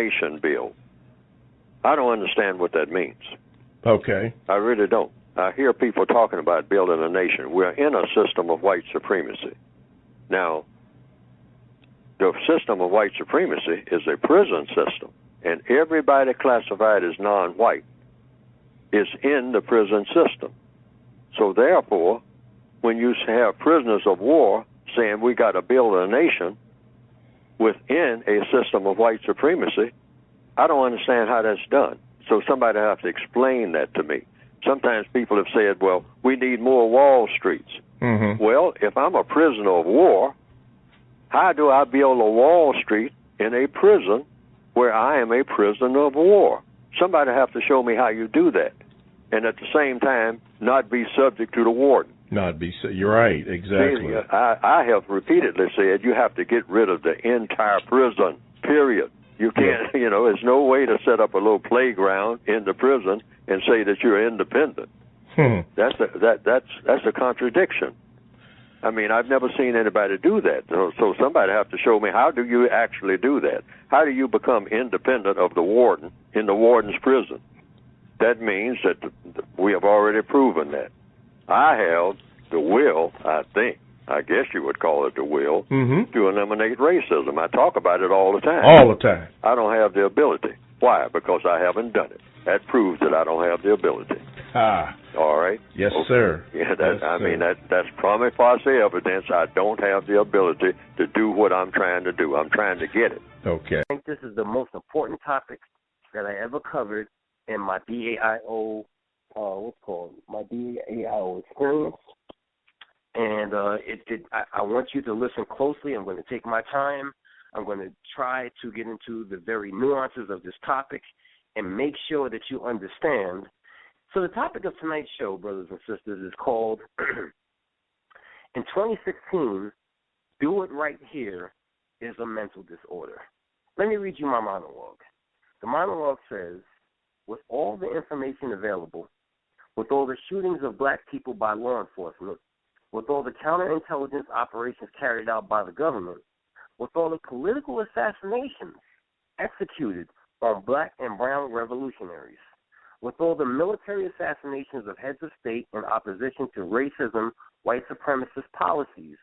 nation bill. I don't understand what that means. Okay. I really don't. I hear people talking about building a nation. We're in a system of white supremacy. Now, the system of white supremacy is a prison system, and everybody classified as non-white is in the prison system. So therefore, when you have prisoners of war saying we got to build a nation within a system of white supremacy, I don't understand how that's done. So somebody have to explain that to me. Sometimes people have said, well, we need more Wall Streets. Mm-hmm. Well, if I'm a prisoner of war, how do I build a Wall Street in a prison where I am a prisoner of war? Somebody have to show me how you do that. And at the same time, not be subject to the warden. You're right, exactly. See, I have repeatedly said you have to get rid of the entire prison, period. You can't, there's no way to set up a little playground in the prison and say that you're independent. That's a contradiction. I mean, I've never seen anybody do that. So somebody have to show me, how do you actually do that? How do you become independent of the warden in the warden's prison? That means that we have already proven that. I have the will, I guess you would call it the will, to eliminate racism. I talk about it all the time. All the time. I don't have the ability. Why? Because I haven't done it. That proves that I don't have the ability. All right? Yes, sir. Yeah, Yes, that's prima facie evidence. I don't have the ability to do what I'm trying to do. I'm trying to get it. Okay. I think this is the most important topic that I ever covered in my BAIO, my BAIO experience. And I want you to listen closely. I'm going to take my time. I'm going to try to get into the very nuances of this topic and make sure that you understand. So the topic of tonight's show, brothers and sisters, is called, in 2016, Do It Right Here is a Mental Disorder. Let me read you my monologue. The monologue says, with all the information available, with all the shootings of black people by law enforcement, with all the counterintelligence operations carried out by the government, with all the political assassinations executed on black and brown revolutionaries, with all the military assassinations of heads of state in opposition to racism, white supremacist policies,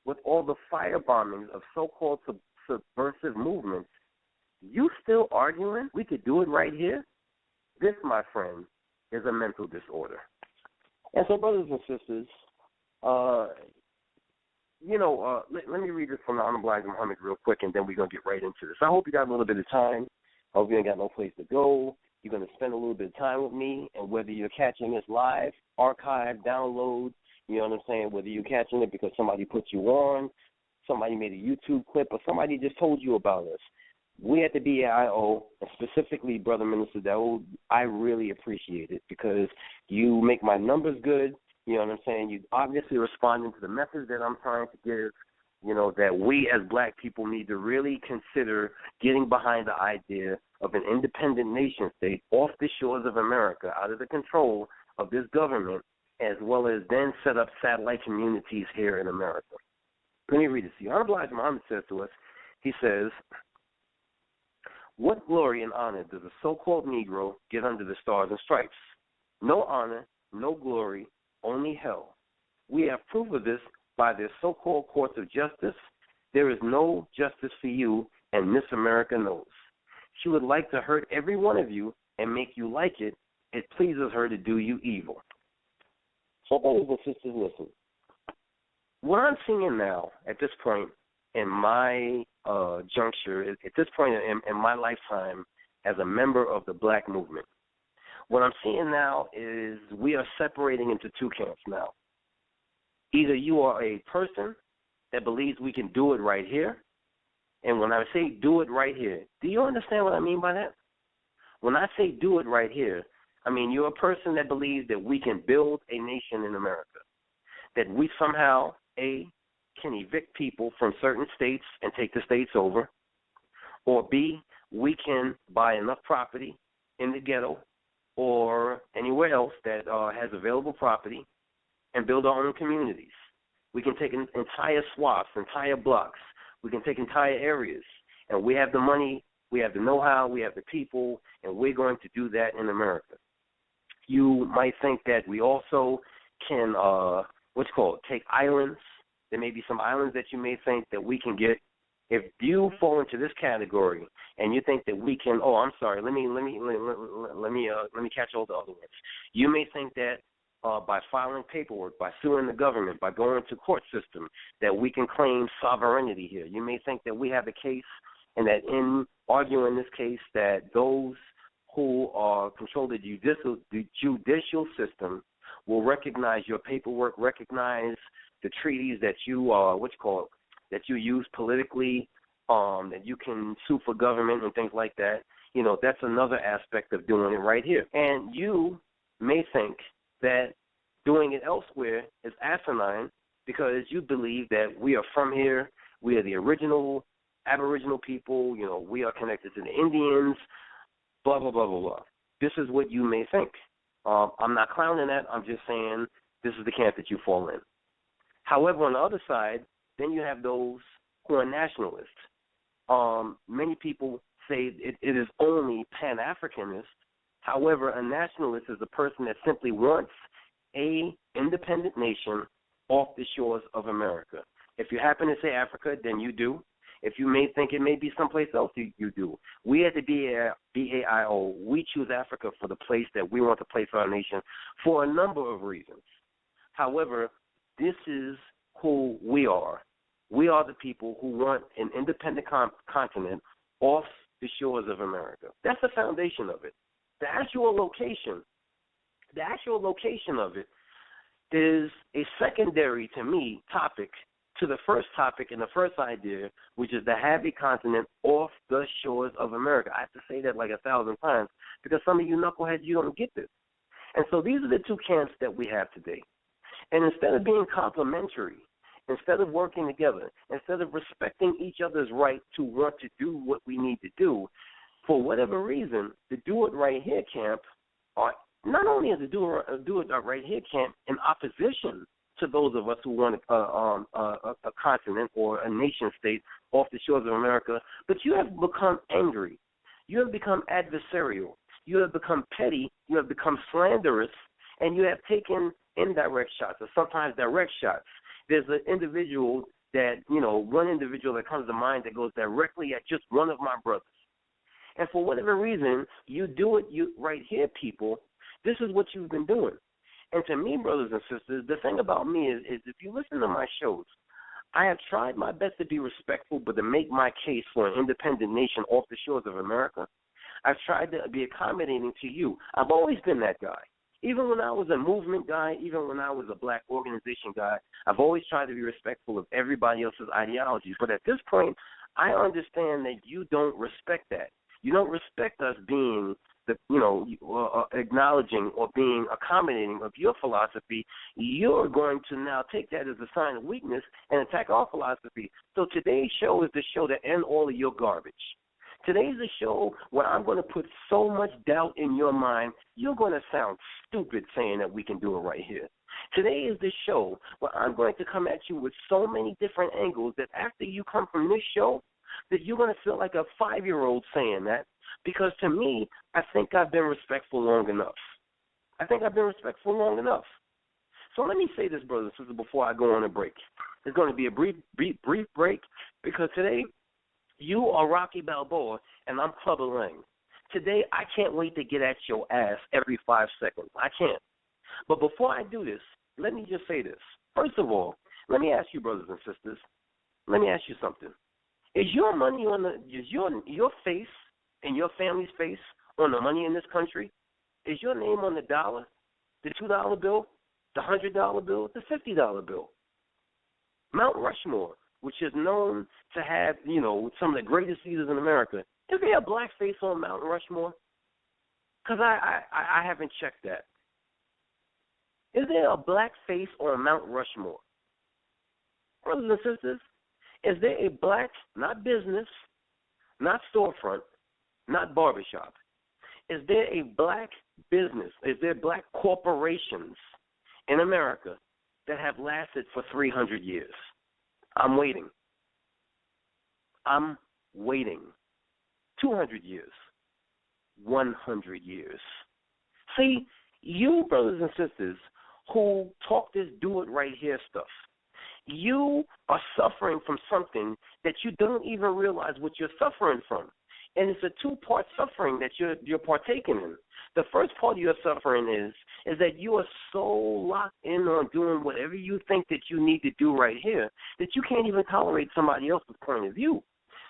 with all the firebombings of so-called subversive movements, you still arguing we could do it right here? This, my friend, is a mental disorder. And so, brothers and sisters, let me read this from the Honorable Elijah Muhammad real quick, and then we're going to get right into this. I hope you got a little bit of time. I hope you ain't got no place to go. You're going to spend a little bit of time with me, and whether you're catching this live, archive, download, you know what I'm saying, whether you're catching it because somebody put you on, somebody made a YouTube clip, or somebody just told you about us. We at the BAIO, and specifically Brother Minister Daoud, I really appreciate it because you make my numbers good. You know what I'm saying? You obviously responding to the message that I'm trying to give, that we as black people need to really consider getting behind the idea of an independent nation state off the shores of America, out of the control of this government, as well as then set up satellite communities here in America. Let me read this to you. Honorable Elijah Muhammad says to us, he says, what glory and honor does a so-called Negro get under the stars and stripes? No honor, no glory, only hell. We have proof of this by their so-called courts of justice. There is no justice for you, and Miss America knows. She would like to hurt every one of you and make you like it. It pleases her to do you evil. So, brothers and sisters, listen. What I'm seeing now at this point in my juncture, at this point in my lifetime as a member of the black movement, what I'm seeing now is we are separating into two camps now. Either you are a person that believes we can do it right here, and when I say do it right here, do you understand what I mean by that? When I say do it right here, I mean you're a person that believes that we can build a nation in America, that we somehow, A, can evict people from certain states and take the states over, or B, we can buy enough property in the ghetto or anywhere else that has available property and build our own communities. We can take entire swaths, entire blocks. We can take entire areas, and we have the money we have the know-how, we have the people, and we're going to do that in America. You might think that we also can, take islands. There may be some islands that you may think that we can get. If you fall into this category and you think that we can, let me catch all the other words. You may think that by filing paperwork, by suing the government, by going to court system, that we can claim sovereignty here. You may think that we have a case, and that in arguing this case, that those who control the judicial system will recognize your paperwork, recognize the treaties that you that you use politically, that you can sue for government and things like that. You know, that's another aspect of doing it right here. And you may think that doing it elsewhere is asinine because you believe that we are from here, we are the original Aboriginal people, you know, we are connected to the Indians, blah, blah, blah, blah, blah. This is what you may think. I'm not clowning that. I'm just saying this is the camp that you fall in. However, on the other side, then you have those who are nationalists. Many people say it is only Pan-Africanist. However, a nationalist is a person that simply wants a independent nation off the shores of America. If you happen to say Africa, then you do. If you may think it may be someplace else, you do. We at the BAIO, we choose Africa for the place that we want to place our nation for a number of reasons. However, this is who we are. We are the people who want an independent continent off the shores of America. That's the foundation of it. The actual location of it is a secondary, to me, topic to the first topic and the first idea, which is to have a continent off the shores of America. I have to say that like 1,000 times because some of you knuckleheads, you don't get this. And so these are the two camps that we have today. And instead of being complementary, instead of working together, instead of respecting each other's right to want to do what we need to do, for whatever reason, the Do It Right Here camp, are not only is the Do It Right Here camp in opposition to those of us who want a continent or a nation state off the shores of America, but you have become angry. You have become adversarial. You have become petty. You have become slanderous, and you have taken indirect shots or sometimes direct shots. There's an individual that, one individual that comes to mind that goes directly at just one of my brothers. And for whatever reason, you do it right here, people. This is what you've been doing. And to me, brothers and sisters, the thing about me is if you listen to my shows, I have tried my best to be respectful, but to make my case for an independent nation off the shores of America. I've tried to be accommodating to you. I've always been that guy. Even when I was a movement guy, even when I was a black organization guy, I've always tried to be respectful of everybody else's ideologies. But at this point, I understand that you don't respect that. You don't respect us being acknowledging or being accommodating of your philosophy. You're going to now take that as a sign of weakness and attack our philosophy. So today's show is the show to end all of your garbage. Today's the show where I'm going to put so much doubt in your mind, you're going to sound stupid saying that we can do it right here. Today is the show where I'm going to come at you with so many different angles that after you come from this show, that you're going to feel like a 5-year-old saying that. Because to me, I think I've been respectful long enough. So let me say this, brothers and sisters, before I go on a break. It's going to be a brief break because today you are Rocky Balboa and I'm Clubber Lang. Today I can't wait to get at your ass every 5 seconds. I can't. But before I do this, let me just say this. First of all, let me ask you, brothers and sisters, let me ask you something. Is your money is your face and your family's face on the money in this country? Is your name on the dollar, the $2 bill, the $100 bill, the $50 bill? Mount Rushmore, which is known to have, some of the greatest leaders in America, is there a black face on Mount Rushmore? Because I haven't checked that. Is there a black face on Mount Rushmore? Brothers and sisters, is there a black, not business, not storefront, not barbershop, is there a black business, is there black corporations in America that have lasted for 300 years? I'm waiting. 200 years, 100 years. See, you brothers and sisters who talk this do it right here stuff, you are suffering from something that you don't even realize what you're suffering from. And it's a two-part suffering that you're partaking in. The first part of your suffering is that you are so locked in on doing whatever you think that you need to do right here that you can't even tolerate somebody else's point of view.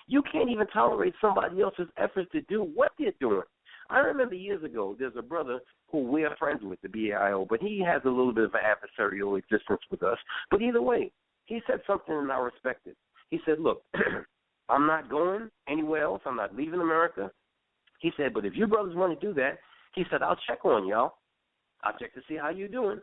You can't even tolerate somebody else's efforts to do what they're doing. I remember years ago, there's a brother who we are friends with, the BAIO, but he has a little bit of an adversarial existence with us. But either way, he said something and I respect it. He said, look, I'm not going anywhere else. I'm not leaving America. He said, but if you brothers want to do that, he said, I'll check on y'all. I'll check to see how you're doing.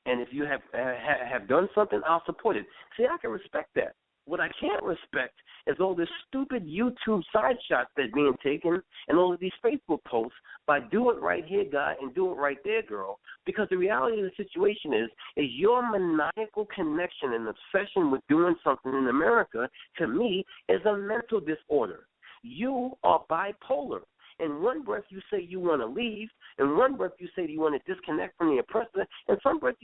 And if you have done something, I'll support it. See, I can respect that. What I can't respect is all this stupid YouTube side shots that are being taken and all of these Facebook posts by do it right here, guy, and do it right there, girl. Because the reality of the situation is your maniacal connection and obsession with doing something in America, to me, is a mental disorder. You are bipolar. In one breath, you say you want to leave. In one breath, you say you want to disconnect from the oppressor. In some breath,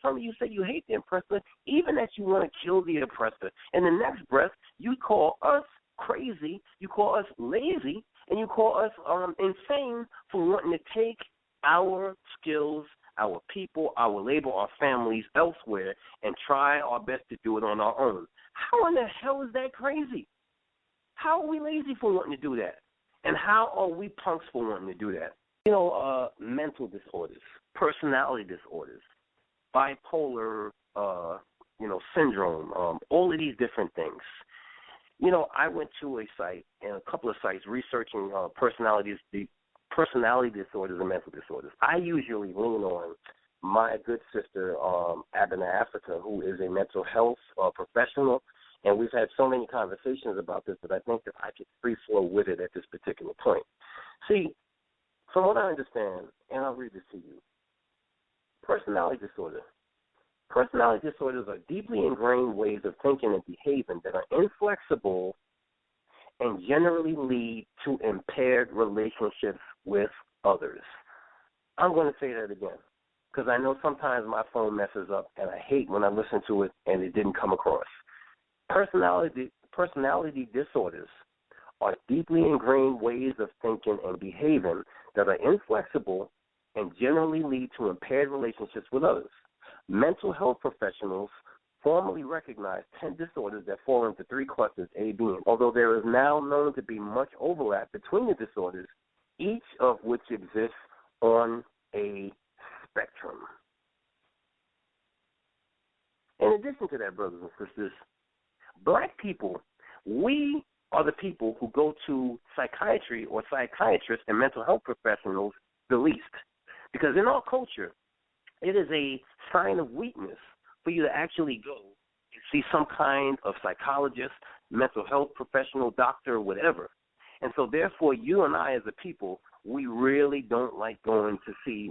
some of you say you hate the oppressor, even that you want to kill the oppressor. In the next breath, you call us crazy, you call us lazy, and you call us insane for wanting to take our skills, our people, our labor, our families elsewhere and try our best to do it on our own. How in the hell is that crazy? How are we lazy for wanting to do that? And how are we punks for wanting to do that? You know, mental disorders, personality disorders, bipolar, syndrome, all of these different things. You know, I went to a site and a couple of sites researching personality disorders and mental disorders. I usually lean on my good sister, Abena Africa, who is a mental health professional. And we've had so many conversations about this that I think that I could free flow with it at this particular point. See, from what I understand, and I'll read this to you, personality disorder. Personality disorders are deeply ingrained ways of thinking and behaving that are inflexible and generally lead to impaired relationships with others. I'm going to say that again because I know sometimes my phone messes up and I hate when I listen to it and it didn't come across. Personality disorders are deeply ingrained ways of thinking and behaving that are inflexible and generally lead to impaired relationships with others. Mental health professionals formally recognize 10 disorders that fall into three clusters, A, B, and although there is now known to be much overlap between the disorders, each of which exists on a spectrum. In addition to that, brothers and sisters, Black people, we are the people who go to psychiatry or psychiatrists and mental health professionals the least. Because in our culture, it is a sign of weakness for you to actually go and see some kind of psychologist, mental health professional, doctor, whatever. And so therefore, you and I as a people, we really don't like going to see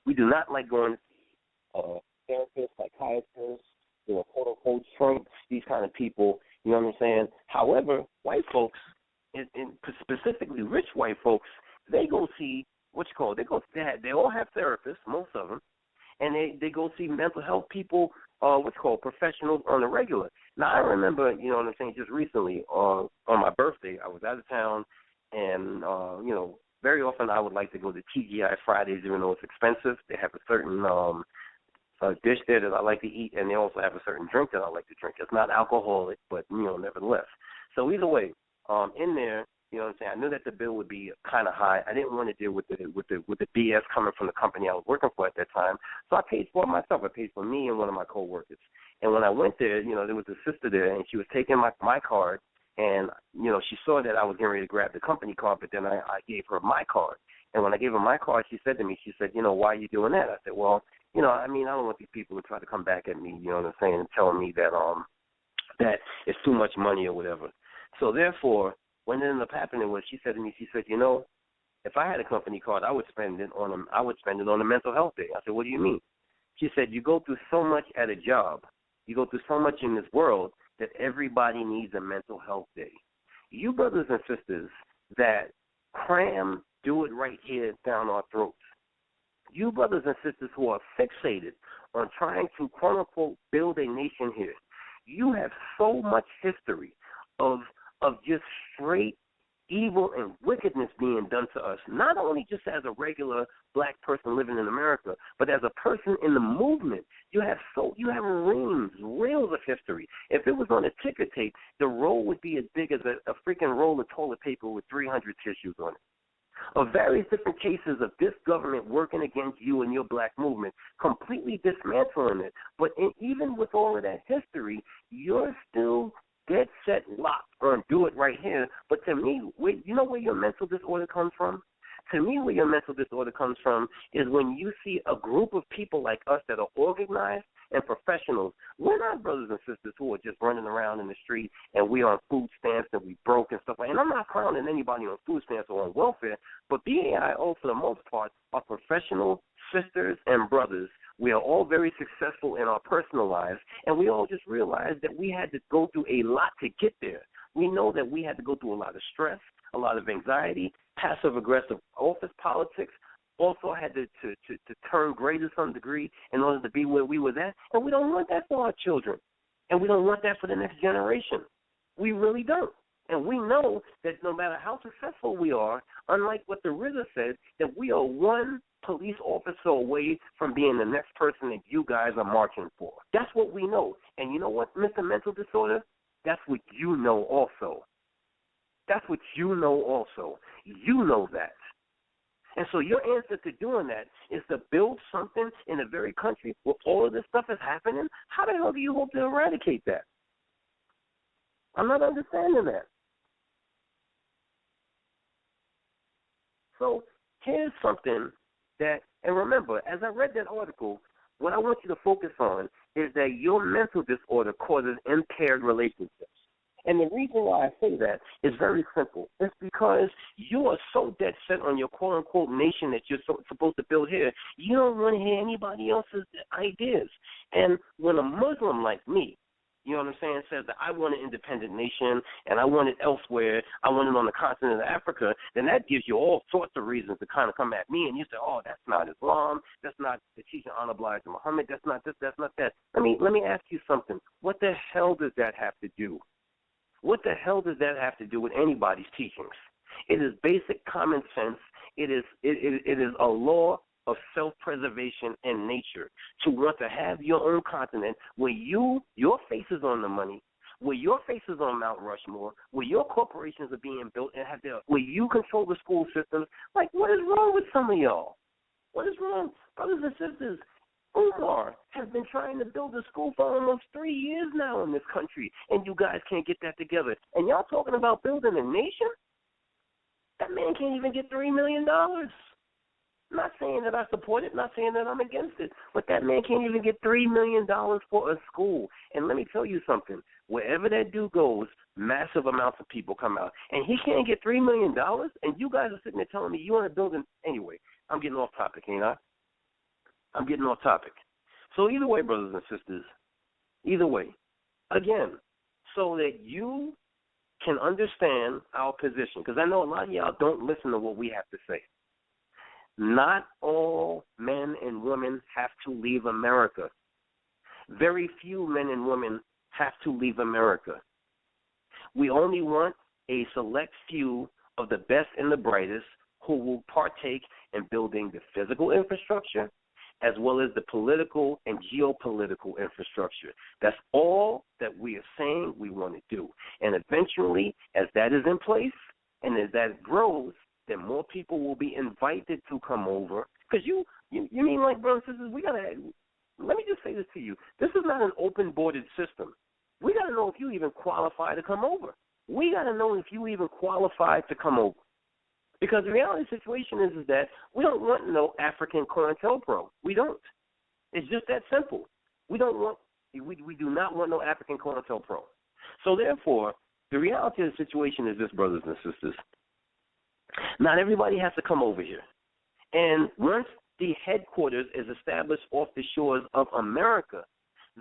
we do not like going to see therapists, psychiatrists, quote-unquote shrinks, these kind of people, you know what I'm saying? However, white folks, and specifically rich white folks, they go see, they all have therapists, most of them, and they go see mental health people, professionals on the regular. Now, I remember, you know what I'm saying, just recently, on my birthday, I was out of town, and, very often I would like to go to TGI Fridays, even though it's expensive. They have a certain dish there that I like to eat, and they also have a certain drink that I like to drink. It's not alcoholic, but, nevertheless. So either way, in there, you know what I'm saying, I knew that the bill would be kind of high. I didn't want to deal with the BS coming from the company I was working for at that time. So I paid for it myself. I paid for me and one of my coworkers. And when I went there, there was a sister there, and she was taking my card, and, she saw that I was getting ready to grab the company card, but then I gave her my card. And when I gave her my card, she said to me, why are you doing that? I said, well, I don't want these people to try to come back at me, you know what I'm saying, and telling me that that it's too much money or whatever. So therefore, what ended up happening was she said to me, if I had a company card, I would spend it on a mental health day. I said, what do you mean? She said, you go through so much at a job, you go through so much in this world that everybody needs a mental health day. You brothers and sisters that cram do it right here down our throats. You brothers and sisters who are fixated on trying to, quote unquote, build a nation here, you have so much history of just straight evil and wickedness being done to us, not only just as a regular black person living in America, but as a person in the movement. You have reels of history. If it was on a ticker tape, the roll would be as big as a freaking roll of toilet paper with 300 tissues on it. Of various different cases of this government working against you and your black movement, completely dismantling it. But even with all of that history, you're still dead set locked on do it right here. But to me, you know where your mental disorder comes from? To me, where your mental disorder comes from is when you see a group of people like us that are organized and professionals. We're not brothers and sisters who are just running around in the street and we are on food stamps and we broke and stuff like that. And I'm not clowning anybody on food stamps or on welfare, but BAIO, for the most part, are professional sisters and brothers. We are all very successful in our personal lives, and we all just realized that we had to go through a lot to get there. We know that we had to go through a lot of stress, a lot of anxiety, passive-aggressive office politics, also had to turn gray to some degree in order to be where we were at, and we don't want that for our children, and we don't want that for the next generation. We really don't. And we know that no matter how successful we are, unlike what the RZA said, that we are one police officer away from being the next person that you guys are marching for. That's what we know. And you know what, Mr. Mental Disorder? That's what you know also. That's what you know also. You know that. And so your answer to doing that is to build something in the very country where all of this stuff is happening? How the hell do you hope to eradicate that? I'm not understanding that. So here's something that, and remember, as I read that article, what I want you to focus on is that your mental disorder causes impaired relationships. And the reason why I say that is very simple. It's because you are so dead set on your quote-unquote nation that you're supposed to build here, you don't want to hear anybody else's ideas. And when a Muslim like me, you know what I'm saying, says that I want an independent nation and I want it elsewhere, I want it on the continent of Africa, then that gives you all sorts of reasons to kind of come at me and you say, oh, that's not Islam, that's not the teaching Honorable Elijah Muhammad, that's not this, that's not that. Let me ask you something. What the hell does that have to do? What the hell does that have to do with anybody's teachings? It is basic common sense. It is a law of self-preservation and nature to want to have your own continent where your face is on the money, where your face is on Mount Rushmore, where your corporations are being built and where you control the school systems. Like, what is wrong with some of y'all? What is wrong? Brothers and sisters, Umar has been trying to build a school for almost 3 years now in this country, and you guys can't get that together. And y'all talking about building a nation? That man can't even get $3 million. Not saying that I support it, not saying that I'm against it, but that man can't even get $3 million for a school. And let me tell you something. Wherever that dude goes, massive amounts of people come out. And he can't get $3 million, and you guys are sitting there telling me you want to build an... Anyway, I'm getting off topic, ain't I? I'm getting off topic. So either way, brothers and sisters, either way, again, so that you can understand our position, because I know a lot of y'all don't listen to what we have to say. Not all men and women have to leave America. Very few men and women have to leave America. We only want a select few of the best and the brightest who will partake in building the physical infrastructure as well as the political and geopolitical infrastructure. That's all that we are saying we want to do. And eventually, as that is in place and as that grows, then more people will be invited to come over. Because you mean, like, brothers and sisters, let me just say this to you. This is not an open-bordered system. We got to know if you even qualify to come over. We got to know if you even qualify to come over. Because the reality of the situation is that we don't want no African COINTELPRO. We don't. It's just that simple. We do not want no African COINTELPRO. So therefore, the reality of the situation is this, brothers and sisters. Not everybody has to come over here. And once the headquarters is established off the shores of America,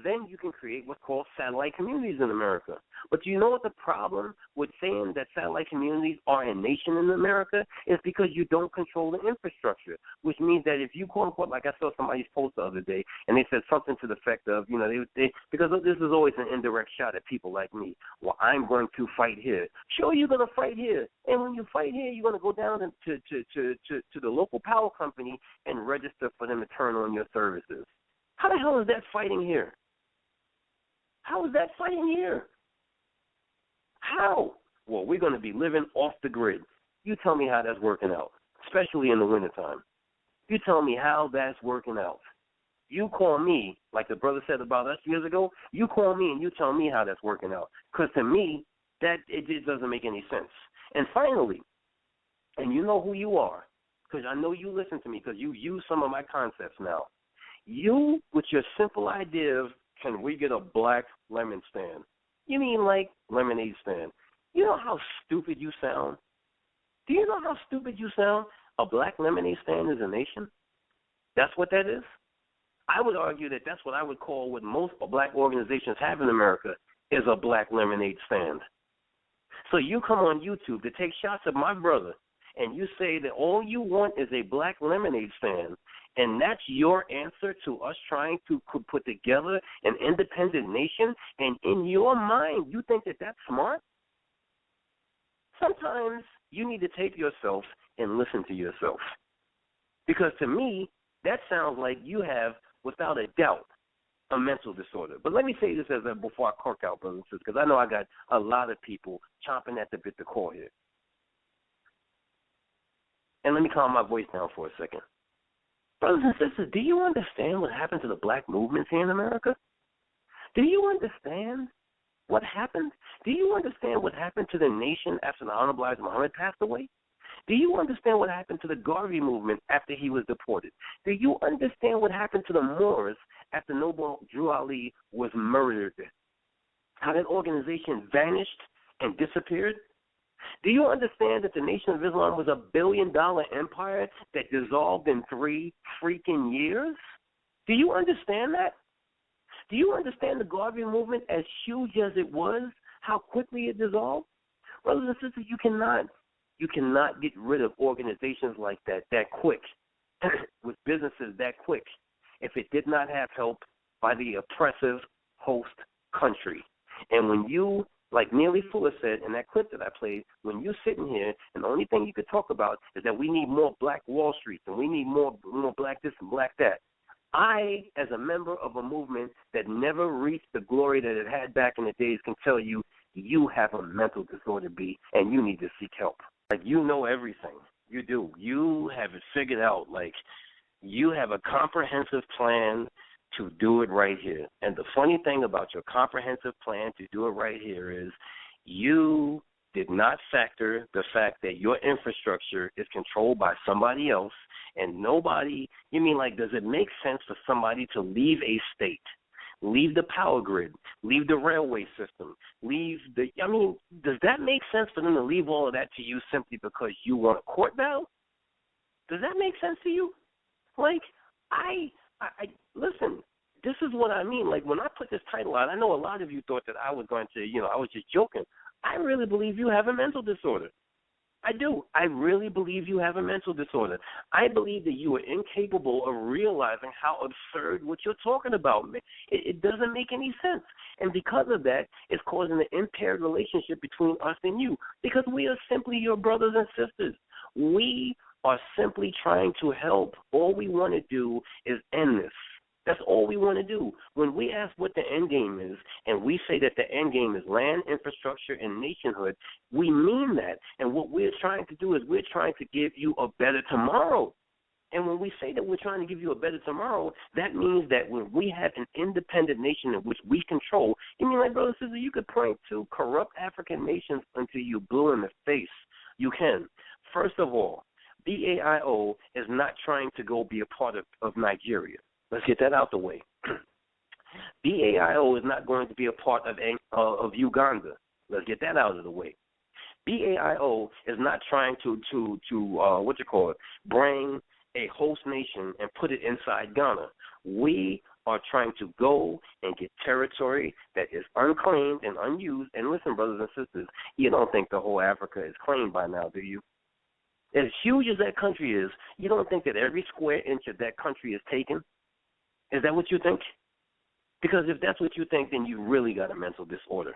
then you can create what's called satellite communities in America. But do you know what the problem with saying that satellite communities are a nation in America is? Because you don't control the infrastructure, which means that if you, quote unquote, like I saw somebody's post the other day, and they said something to the effect of, because this is always an indirect shot at people like me. Well, I'm going to fight here. Sure, you're going to fight here. And when you fight here, you're going to go down to the local power company and register for them to turn on your services. How the hell is that fighting here? How is that fighting here? How? Well, we're going to be living off the grid. You tell me how that's working out, especially in the wintertime. You tell me how that's working out. You call me, like the brother said about us years ago, you call me and you tell me how that's working out. Because to me, that it just doesn't make any sense. And finally, and you know who you are, because I know you listen to me because you use some of my concepts now. You, with your simple idea of, can we get a black lemon stand? You mean like lemonade stand? You know how stupid you sound? Do you know how stupid you sound? A black lemonade stand is a nation? That's what that is? I would argue that that's what I would call what most black organizations have in America is a black lemonade stand. So you come on YouTube to take shots of my brother, and you say that all you want is a black lemonade stand, and that's your answer to us trying to put together an independent nation, and in your mind you think that that's smart? Sometimes you need to tape yourself and listen to yourself. Because to me, that sounds like you have, without a doubt, a mental disorder. But let me say this before I cork out, brothers and sisters, because I know I got a lot of people chomping at the bit to call here. And let me calm my voice down for a second. Brothers and sisters, do you understand what happened to the black movements here in America? Do you understand what happened? Do you understand what happened to the nation after the Honorable Elijah Muhammad passed away? Do you understand what happened to the Garvey movement after he was deported? Do you understand what happened to the Moors after Noble Drew Ali was murdered? How that organization vanished and disappeared? Do you understand that the Nation of Islam was $1 billion empire that dissolved in 3 freaking years? Do you understand that? Do you understand the Garvey movement, as huge as it was, how quickly it dissolved? Brothers and sisters, you cannot get rid of organizations like that quick, with businesses that quick, if it did not have help by the oppressive host country. And when you, like Neely Fuller said in that clip that I played, when you're sitting here and the only thing you could talk about is that we need more black Wall Street and we need more black this and black that, I, as a member of a movement that never reached the glory that it had back in the days, can tell you, you have a mental disorder, B, and you need to seek help. Like, you know everything. You do. You have it figured out. Like, you have a comprehensive plan to do it right here. And the funny thing about your comprehensive plan to do it right here is you did not factor the fact that your infrastructure is controlled by somebody else, and nobody, you mean like, does it make sense for somebody to leave a state, leave the power grid, leave the railway system, does that make sense for them to leave all of that to you simply because you want a court battle? Does that make sense to you? Like, I listen, this is what I mean. Like, when I put this title out, I know a lot of you thought that I was going to, I was just joking. I really believe you have a mental disorder. I do. I really believe you have a mental disorder. I believe that you are incapable of realizing how absurd what you're talking about. It doesn't make any sense. And because of that, it's causing an impaired relationship between us and you, because we are simply your brothers and sisters. We are simply trying to help. All we want to do is end this. That's all we want to do. When we ask what the end game is, and we say that the end game is land, infrastructure, and nationhood, we mean that. And what we're trying to do is we're trying to give you a better tomorrow. And when we say that we're trying to give you a better tomorrow, that means that when we have an independent nation in which we control, you mean like, brother, sister, you could point to corrupt African nations until you blue in the face. You can. First of all, BAIO is not trying to go be a part of Nigeria. Let's get that out the way. BAIO is not going to be a part of Uganda. Let's get that out of the way. BAIO is not trying to bring a host nation and put it inside Ghana. We are trying to go and get territory that is unclaimed and unused. And listen, brothers and sisters, you don't think the whole Africa is claimed by now, do you? As huge as that country is, you don't think that every square inch of that country is taken? Is that what you think? Because if that's what you think, then you really got a mental disorder.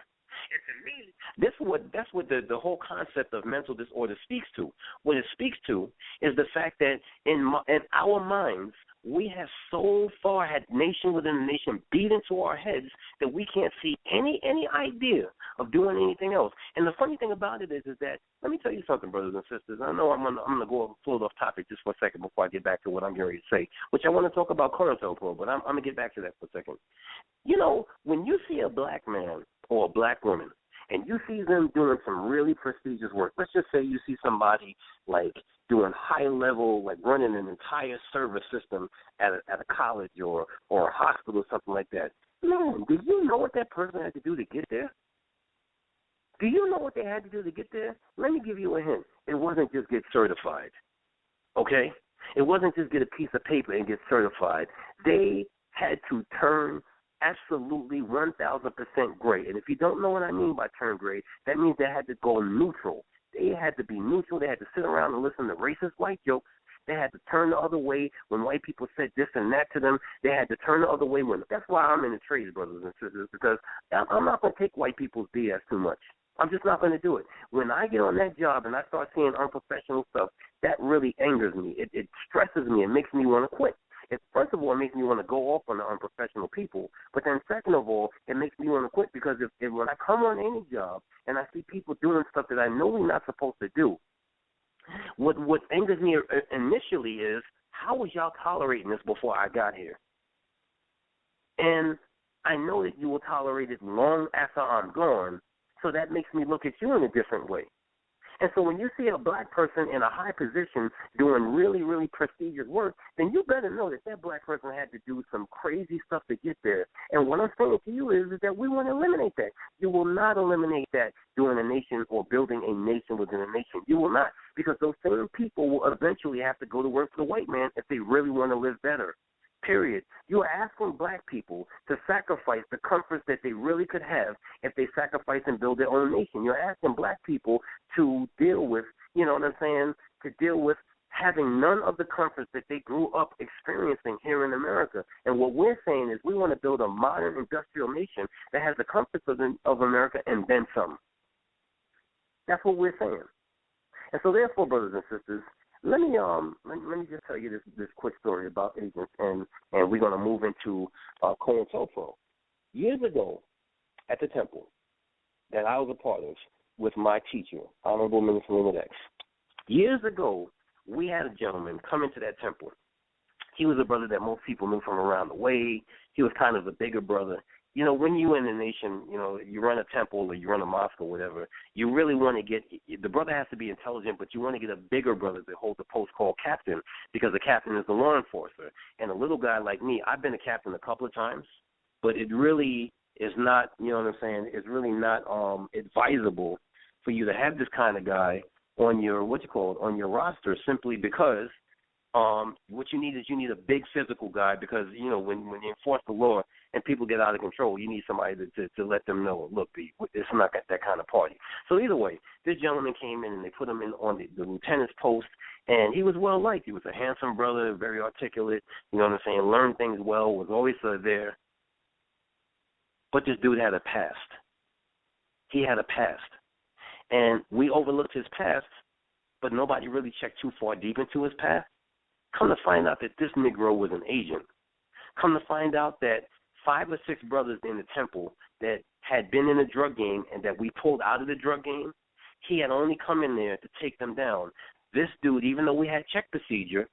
And to me, that's what the whole concept of mental disorder speaks to. What it speaks to is the fact that in our minds, we have so far had nation within a nation beat into our heads that we can't see any idea of doing anything else. And the funny thing about it is that, let me tell you something, brothers and sisters. I know I'm gonna go a little off topic just for a second before I get back to what I'm going to say, which I want to talk about COINTELPRO, but I'm going to get back to that for a second. You know, when you see a black man or a black woman, and you see them doing some really prestigious work. Let's just say you see somebody like doing high level, like running an entire service system at a college or a hospital or something like that. Man, do you know what that person had to do to get there? Do you know what they had to do to get there? Let me give you a hint. It wasn't just get certified, okay? It wasn't just get a piece of paper and get certified. They had to turn absolutely 1,000% gray. And if you don't know what I mean by turn gray, that means they had to go neutral. They had to be neutral. They had to sit around and listen to racist white jokes. They had to turn the other way when white people said this and that to them. They had to turn the other way when. That's why I'm in the trades, brothers and sisters, because I'm not going to take white people's BS too much. I'm just not going to do it. When I get on that job and I start seeing unprofessional stuff, that really angers me. It stresses me. It makes me want to quit. First of all, it makes me want to go off on the unprofessional people. But then second of all, it makes me want to quit because if when I come on any job and I see people doing stuff that I know we're not supposed to do, what angers me initially is, how was y'all tolerating this before I got here? And I know that you will tolerate it long after I'm gone, so that makes me look at you in a different way. And so when you see a black person in a high position doing really, really prestigious work, then you better know that that black person had to do some crazy stuff to get there. And what I'm saying to you is that we want to eliminate that. You will not eliminate that doing a nation or building a nation within a nation. You will not, because those same people will eventually have to go to work for the white man if they really want to live better. Period. You are asking black people to sacrifice the comforts that they really could have if they sacrifice and build their own nation. You're asking black people to deal with, you know what I'm saying, to deal with having none of the comforts that they grew up experiencing here in America. And what we're saying is we want to build a modern industrial nation that has the comforts of America and then some. That's what we're saying. And so therefore, brothers and sisters, let me just tell you this quick story about agents, and we're going to move into COINTELPRO. Years ago, at the temple that I was a part of with my teacher, Honorable Minister Leonard X, years ago, we had a gentleman come into that temple. He was a brother that most people knew from around the way. He was kind of a bigger brother. You know, when you in a nation, you know, you run a temple or you run a mosque or whatever, you really want to get, the brother has to be intelligent, but you want to get a bigger brother to hold the post called captain, because the captain is the law enforcer. And a little guy like me, I've been a captain a couple of times, but it really is not, you know what I'm saying, it's really not advisable for you to have this kind of guy on your, on your roster, simply because what you need is a big physical guy, because, you know, when you enforce the law and people get out of control, you need somebody to let them know, look, it's not that kind of party. So either way, this gentleman came in and they put him in on the lieutenant's post, and he was well liked. He was a handsome brother, very articulate, you know what I'm saying, learned things well, was always there. But this dude had a past. He had a past. And we overlooked his past, but nobody really checked too far deep into his past. Come to find out that this Negro was an agent. Come to find out that 5 or 6 brothers in the temple that had been in the drug game and that we pulled out of the drug game, he had only come in there to take them down. This dude, even though we had check procedure,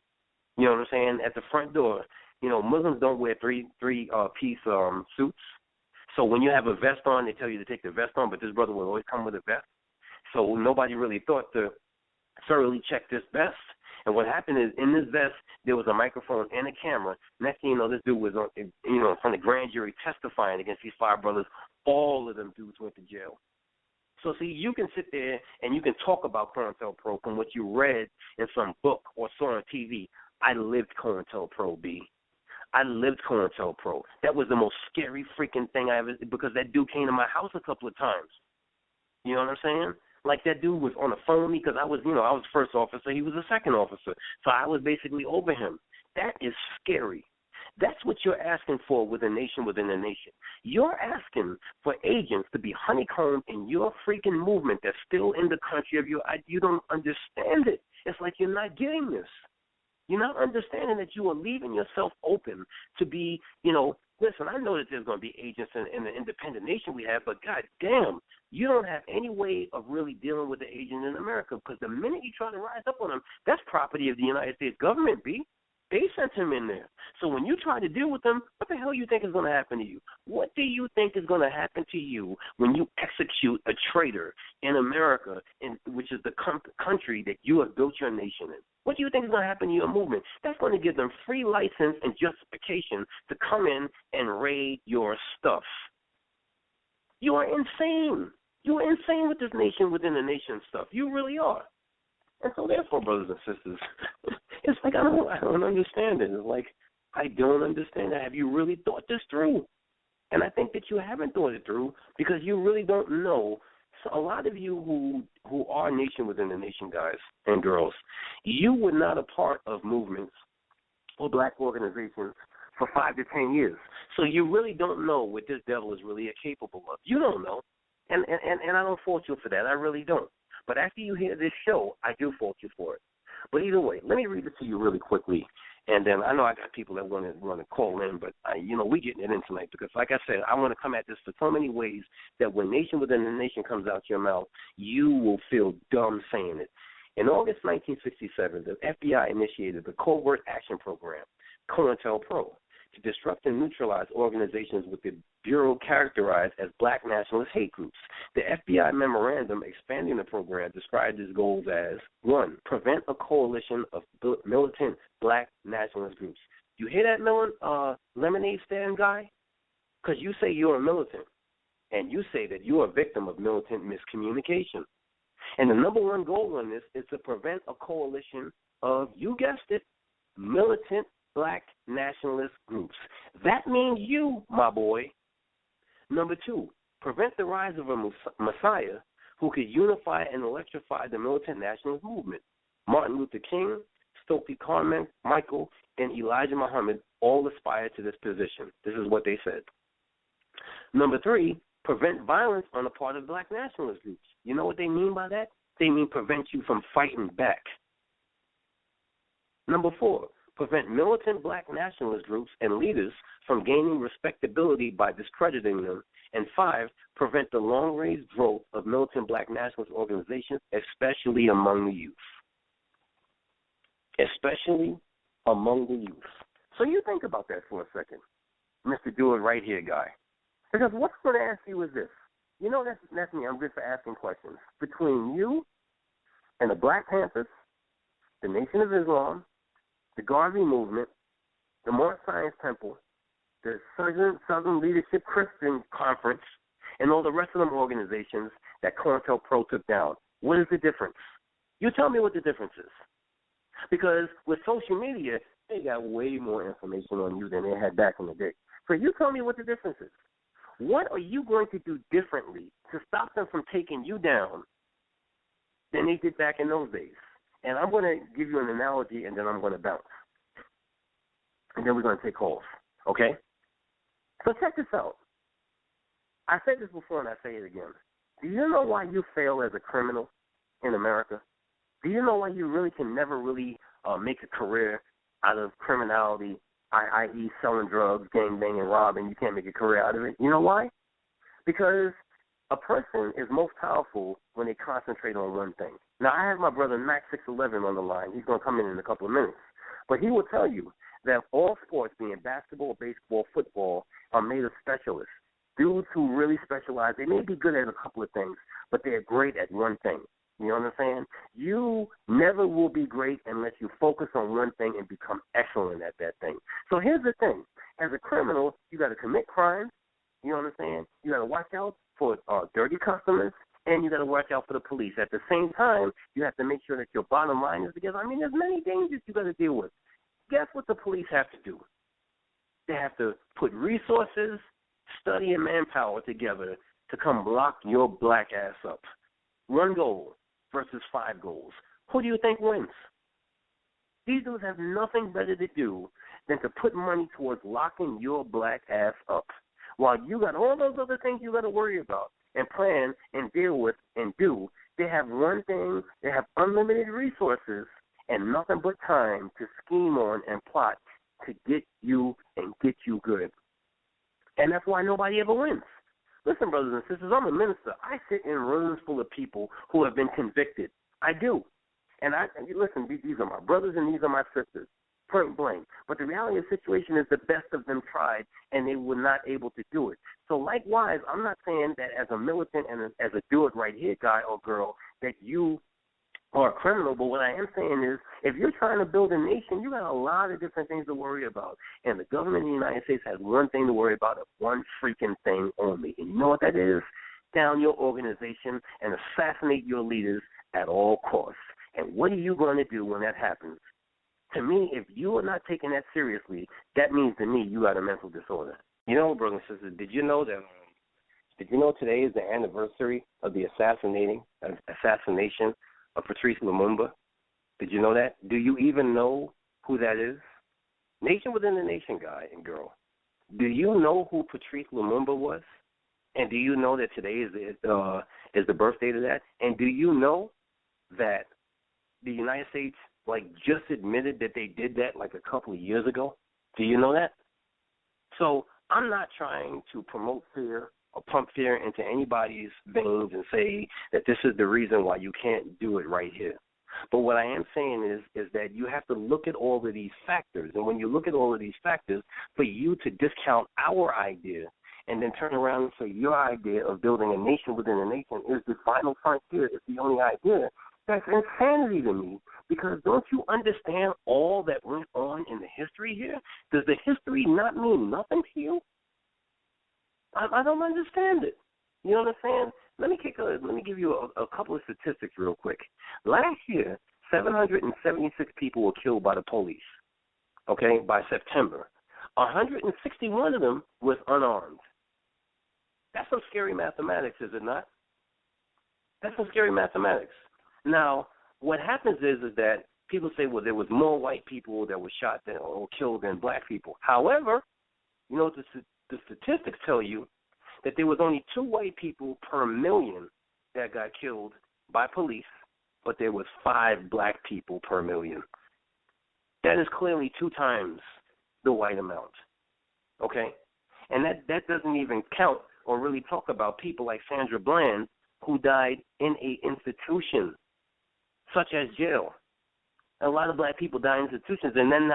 you know what I'm saying, at the front door, you know, Muslims don't wear three-piece suits. So when you have a vest on, they tell you to take the vest on, but this brother would always come with a vest. So nobody really thought to thoroughly check this vest. And what happened is, in this vest, there was a microphone and a camera. Next thing you know, this dude was, in front of grand jury testifying against these 5 brothers. All of them dudes went to jail. So, see, you can sit there and you can talk about COINTELPRO from what you read in some book or saw on TV. I lived COINTELPRO, B. I lived COINTELPRO. That was the most scary freaking thing I ever, because that dude came to my house a couple of times. You know what I'm saying? Like, that dude was on the phone with me because I was, I was first officer. He was a second officer. So I was basically over him. That is scary. That's what you're asking for with a nation within a nation. You're asking for agents to be honeycombed in your freaking movement that's still in the country of your. You don't understand it. It's like you're not getting this. You're not understanding that you are leaving yourself open to be, listen, I know that there's going to be agents in the independent nation we have, but God damn, you don't have any way of really dealing with the agent in America, because the minute you try to rise up on them, that's property of the United States government, B. They sent him in there. So when you try to deal with them, what the hell you think is going to happen to you? What do you think is going to happen to you when you execute a traitor in America, which is the country that you have built your nation in? What do you think is going to happen to your movement? That's going to give them free license and justification to come in and raid your stuff. You are insane. You are insane with this nation within the nation stuff. You really are. And so therefore, brothers and sisters, it's like I don't understand it. It's like I don't understand it. Have you really thought this through? And I think that you haven't thought it through because you really don't know. So a lot of you who are nation within a nation, guys and girls, you were not a part of movements or black organizations for 5 to 10 years. So you really don't know what this devil is really capable of. You don't know. And I don't fault you for that. I really don't. But after you hear this show, I do fault you for it. But either way, let me read it to you really quickly. And then I know I got people that want to call in, but, we getting it in tonight because, like I said, I want to come at this for so many ways that when nation within the nation comes out your mouth, you will feel dumb saying it. In August 1967, the FBI initiated the Covert Action Program, COINTELPRO, to disrupt and neutralize organizations with the Bureau characterized as black nationalist hate groups. The FBI memorandum expanding the program described its goals as, 1, prevent a coalition of militant black nationalist groups. You hear that, lemonade stand guy? Because you say you're a militant, and you say that you're a victim of militant miscommunication. And the number one goal on this is to prevent a coalition of, you guessed it, militant black nationalist groups. That means you, my boy. Number 2, prevent the rise of a messiah who could unify and electrify the militant nationalist movement. Martin Luther King, Stokely Carmichael, and Elijah Muhammad all aspire to this position. This is what they said. Number 3, prevent violence on the part of black nationalist groups. You know what they mean by that? They mean prevent you from fighting back. Number 4, prevent militant black nationalist groups and leaders from gaining respectability by discrediting them. And 5, prevent the long-range growth of militant black nationalist organizations, especially among the youth. Especially among the youth. So you think about that for a second, Mr. Do It Right Here guy. Because what I'm going to ask you is this. That's me. I'm just asking questions. Between you and the Black Panthers, the Nation of Islam, the Garvey Movement, the Mount Science Temple, the Southern Leadership Christian Conference, and all the rest of them organizations that COINTELPRO took down. What is the difference? You tell me what the difference is. Because with social media, they got way more information on you than they had back in the day. So you tell me what the difference is. What are you going to do differently to stop them from taking you down than they did back in those days? And I'm going to give you an analogy, and then I'm going to bounce. And then we're going to take calls, okay? So check this out. I said this before, and I say it again. Do you know why you fail as a criminal in America? Do you know why you really can never really make a career out of criminality, i.e. selling drugs, gangbanging, robbing? You can't make a career out of it. You know why? Because a person is most powerful when they concentrate on one thing. Now, I have my brother Max 611 on the line. He's going to come in a couple of minutes. But he will tell you that all sports, being basketball, baseball, football, are made of specialists. Dudes who really specialize, they may be good at a couple of things, but they're great at one thing. You know what I'm saying? You never will be great unless you focus on one thing and become excellent at that thing. So here's the thing. As a criminal, you got to commit crimes. You know what I'm saying? You got to watch out for dirty customers, and you got to watch out for the police. At the same time, you have to make sure that your bottom line is together. I mean, there's many dangers you got to deal with. Guess what the police have to do? They have to put resources, study, and manpower together to come lock your black ass up. One goal versus 5 goals. Who do you think wins? These dudes have nothing better to do than to put money towards locking your black ass up. While you got all those other things you got to worry about and plan and deal with and do, they have one thing. They have unlimited resources and nothing but time to scheme on and plot to get you and get you good. And that's why nobody ever wins. Listen, brothers and sisters, I'm a minister. I sit in rooms full of people who have been convicted. I do. And listen, these are my brothers and these are my sisters, point blank. But the reality of the situation is the best of them tried, and they were not able to do it. So likewise, I'm not saying that as a militant and as a do-it-right-here guy or girl that you are a criminal, but what I am saying is if you're trying to build a nation, you got a lot of different things to worry about. And the government of the United States has one thing to worry about, one freaking thing only. And you know what that is? Down your organization and assassinate your leaders at all costs. And what are you going to do when that happens? To me, if you are not taking that seriously, that means to me you got a mental disorder. You know, brothers and sisters, did you know today is the anniversary of the assassination of Patrice Lumumba? Did you know that? Do you even know who that is? Nation within the nation, guy and girl. Do you know who Patrice Lumumba was? And do you know that today is the birth date of that? And do you know that the United States just admitted that they did that a couple of years ago? Do you know that? So I'm not trying to promote fear or pump fear into anybody's veins and say that this is the reason why you can't do it right here. But what I am saying is that you have to look at all of these factors. And when you look at all of these factors, for you to discount our idea and then turn around and say your idea of building a nation within a nation is the final frontier, is the only idea, that's insanity to me. Because don't you understand all that went on in the history here? Does the history not mean nothing to you? I don't understand it. You know what I'm saying? Let me give you a couple of statistics real quick. Last year, 776 people were killed by the police. Okay, by September, 161 of them was unarmed. That's some scary mathematics, is it not? That's some scary mathematics. Now, what happens is that people say, well, there was more white people that were shot or killed than black people. However, you know what the statistics tell you? That there was only 2 white people per million that got killed by police, but there was 5 black people per million. That is clearly 2 times the white amount, okay? And that doesn't even count or really talk about people like Sandra Bland who died in an institution such as jail. A lot of black people die in institutions, and then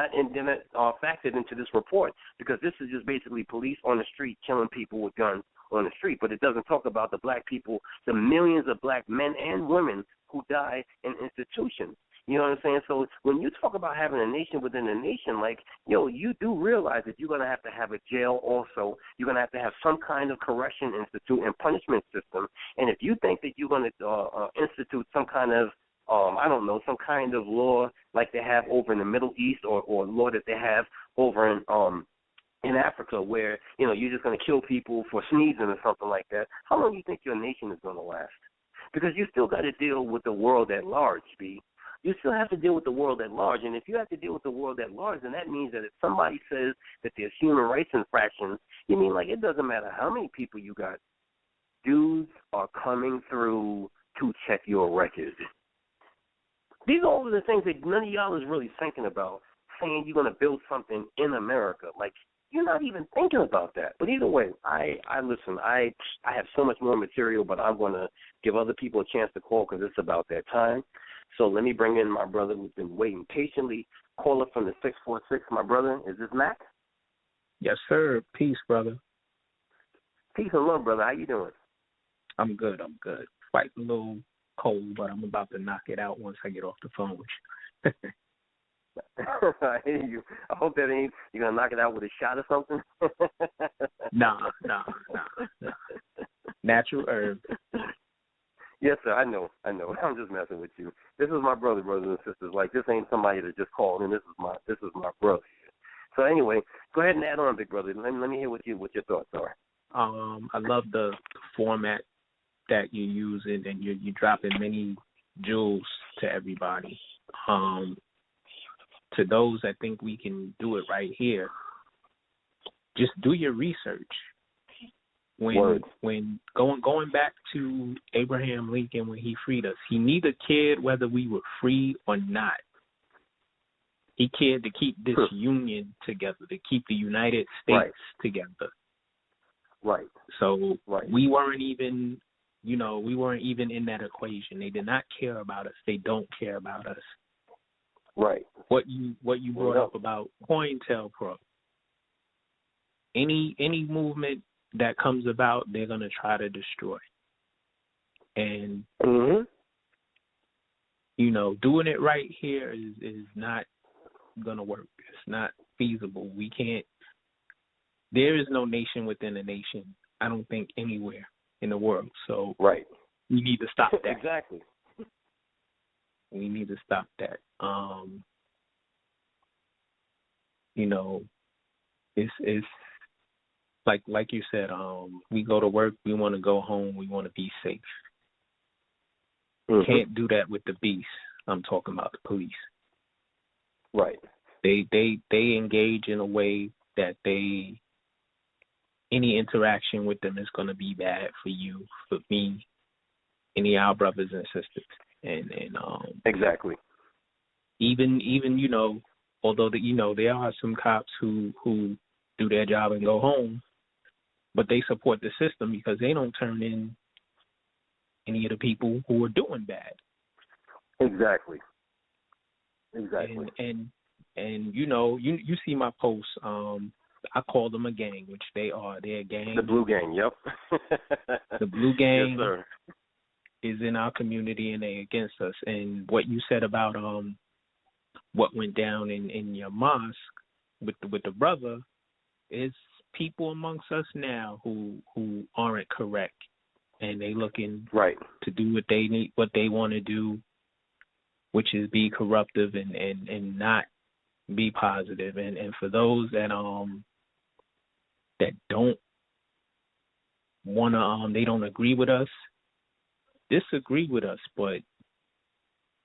are factored into this report because this is just basically police on the street killing people with guns on the street. But it doesn't talk about the black people, the millions of black men and women who die in institutions. You know what I'm saying? So when you talk about having a nation within a nation, you do realize that you're going to have a jail also. You're going to have some kind of correction institute and punishment system. And if you think that you're going to institute some kind of some kind of law like they have over in the Middle East or law that they have over in Africa where, you're just going to kill people for sneezing or something like that, how long do you think your nation is going to last? Because you still got to deal with the world at large, B. You still have to deal with the world at large. And if you have to deal with the world at large, then that means that if somebody says that there's human rights infractions, you mean it doesn't matter how many people you got. Dudes are coming through to check your record. These are all of the things that none of y'all is really thinking about, saying you're going to build something in America. You're not even thinking about that. But either way, I listen. I have so much more material, but I'm going to give other people a chance to call because it's about that time. So let me bring in my brother who's been waiting patiently. Caller from the 646. My brother, is this Mac? Yes, sir. Peace, brother. Peace and love, brother. How you doing? I'm good. Fighting a little cold, but I'm about to knock it out once I get off the phone with you. I hear you. I hope that ain't you're gonna knock it out with a shot or something. Nah. Natural herb. Yes, sir. I know. I'm just messing with you. This is my brother, brothers and sisters. This ain't somebody that just called in. This is my brother. So anyway, go ahead and add on, big brother. Let me hear what your thoughts are. I love the format that you're using, and you're dropping many jewels to everybody. To those that think we can do it right here, just do your research. When going back to Abraham Lincoln, when he freed us, he neither cared whether we were free or not. He cared to keep this union together, to keep the United States together. Right. So we weren't even, we weren't even in that equation. They did not care about us. They don't care about us. Right. What you brought up about COINTELPRO. Any movement that comes about, they're gonna try to destroy. And doing it right here is not gonna work. It's not feasible. We can't. There is no nation within a nation, I don't think, anywhere in the world. So we need to stop that. Exactly. We need to stop that. It's like you said, we go to work, we want to go home, we want to be safe. Can't do that with the beast. I'm talking about the police. Right. They engage in a way that any interaction with them is going to be bad for you, for me, any of our brothers and sisters. And exactly. Even although there are some cops who do their job and go home, but they support the system because they don't turn in any of the people who are doing bad. Exactly. And you see my posts. I call them a gang, which they are. They're a gang. The Blue Gang. Yep. The Blue Gang. Yes, sir. Is in our community and they against us. And what you said about what went down in your mosque with the brother is people amongst us now who aren't correct, and they looking to do what they need, what they want to do, which is be corruptive and not be positive. And for those that don't wanna they don't agree with us, disagree with us, but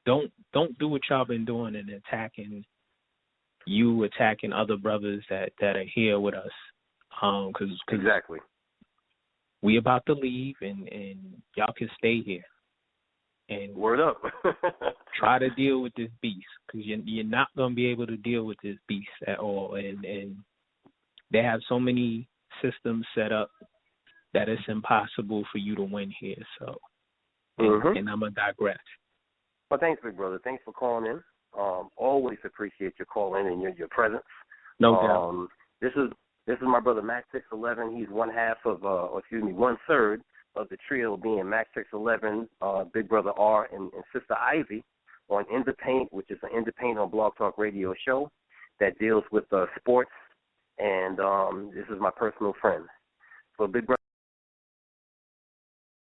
don't do what y'all been doing and attacking other brothers that are here with us. Cause exactly. We about to leave and y'all can stay here. And word up. Try to deal with this beast, because you're not gonna be able to deal with this beast at all. And they have so many systems set up that it's impossible for you to win here. So. And I'm going to digress. Well, thanks, big brother. Thanks for calling in. Always appreciate your calling and your presence. No doubt. This is my brother Max 611. He's one third of the trio being Max 611, Big Brother R, and Sister Ivy on In the Paint, which is an independent on Blog Talk Radio show that deals with sports. And this is my personal friend. So, Big Brother.